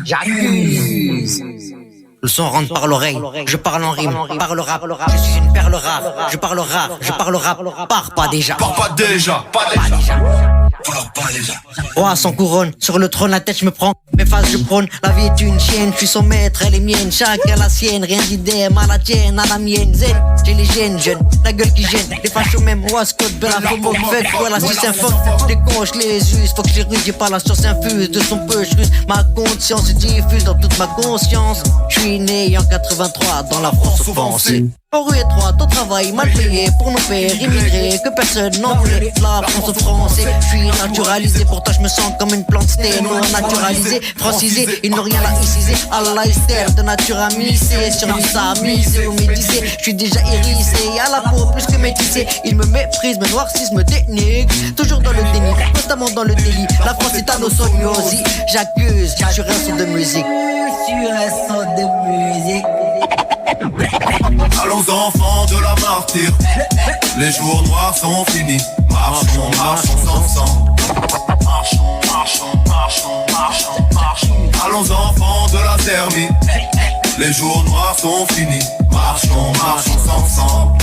J'accuse. Le son rentre par l'oreille, je parle en rime, parle rap, je suis une perle rare, je parle rap, pars pas déjà. Pars pas déjà, pas déjà. Pars pas déjà. Roi sans couronne, sur le trône la tête je me prends, mes phases je prône, la vie est une chienne, je suis son maître, elle est mienne, chacun la sienne, rien d'idée, à la tienne, à la mienne, zen, j'ai les gènes jeunes, la gueule qui gêne, les fachos même, roi, Scott, Bella, Fomo, fuck, voilà, si c'est un fuck, je déconche les us, faut que j'ai rude, j'ai pas la science infuse, de son peu je ruse, ma conscience se diffuse dans toute ma conscience, je suis né en 83 dans la France offensée. Au rue étroite, au travail mal payé pour nos pères immigrés que personne n'en voulait. La France français, je suis naturalisé, pourtant je me sens comme une plante sténo naturalisée, francisée, ils n'ont rien laïcisé. Allah est de nature à misser, sur lui ça misé ou médicé. Je suis déjà hérissé, à la peau plus que métissé. Ils me méprisent, me noircissent, me dénigrent. Toujours dans le déni, constamment dans le délit. La France est à nos sognosi, j'accuse sur un son de musique. Sur un son de musique. Allons enfants de la martyre, les jours noirs sont finis. Marchons, marchons ensemble. Marchons. Allons enfants de la thermie, les jours noirs sont finis. Marchons ensemble.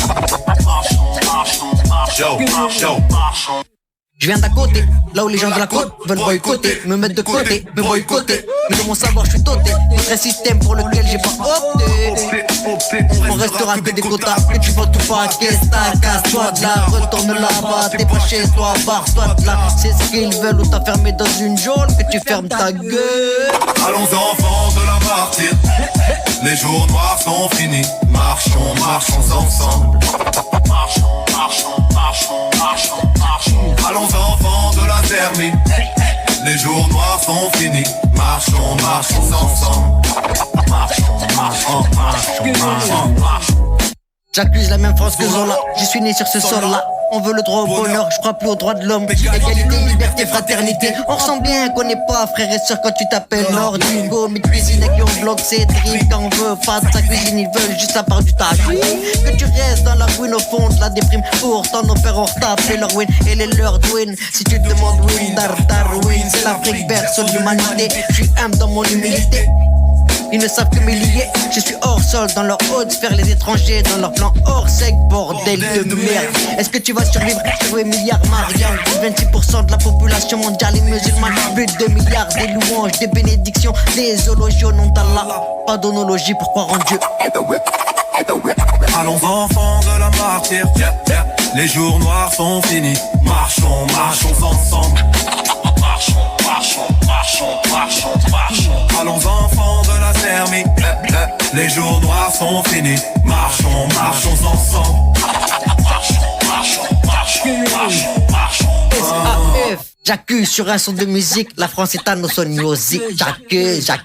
Marchons. Je viens d'à côté, là où les gens de la côte veulent boycotter, me mettre de côté, me boycotter. Mais de mon savoir je suis doté, notre système pour lequel j'ai pas opté. On restera que des quotas, que tu votes ou pas, qu'est-ce que casse-toi de là, retourne là-bas, t'es pas chez toi, barre-toi de là. C'est ce qu'ils veulent ou t'as fermé dans une geôle, que tu fermes ta gueule. Allons enfants de la martyre, les jours noirs sont finis. Marchons ensemble. Marchons. Allons enfants de la thermie, les jours noirs sont finis. Marchons ensemble. Marchons. J'accuse la même France que Zola, je suis né sur ce sol-là. On veut le droit au bonheur, je crois plus aux droits de l'homme. Égalité, liberté, fraternité. On ressent bien qu'on n'est pas frères et sœurs quand tu t'appelles Nordigo. Mais cuisine qui on bloque c'est tripes quand on veut pas de sa cuisine, ils veulent juste la part du tag. Que tu restes dans la ruine au fond de la déprime. Pourtant nos pères ont retapé leur win et les leurs win. Si tu te demandes win, Darwin, c'est l'Afrique berceau de l'humanité. Je suis humble dans mon humilité. Ils ne savent que m'élier, je suis hors sol dans leur haute sphère, les étrangers dans leur plan hors sec, bordel de merde. Est-ce que tu vas survivre sur 8 milliards Marianne? 26% de la population mondiale est musulmane, plus de 2 milliards, des louanges, des bénédictions, des zoologies au nom d'Allah. Pas d'onologie pour croire en Dieu. Allons enfants de la martyre, les jours noirs sont finis. Marchons ensemble. Marchons. Allons enfants de la thermie, les jours noirs sont finis. Marchons ensemble. Marchons. SAF, j'accuse sur un son de musique, la France est à nos sognosi. J'accuse.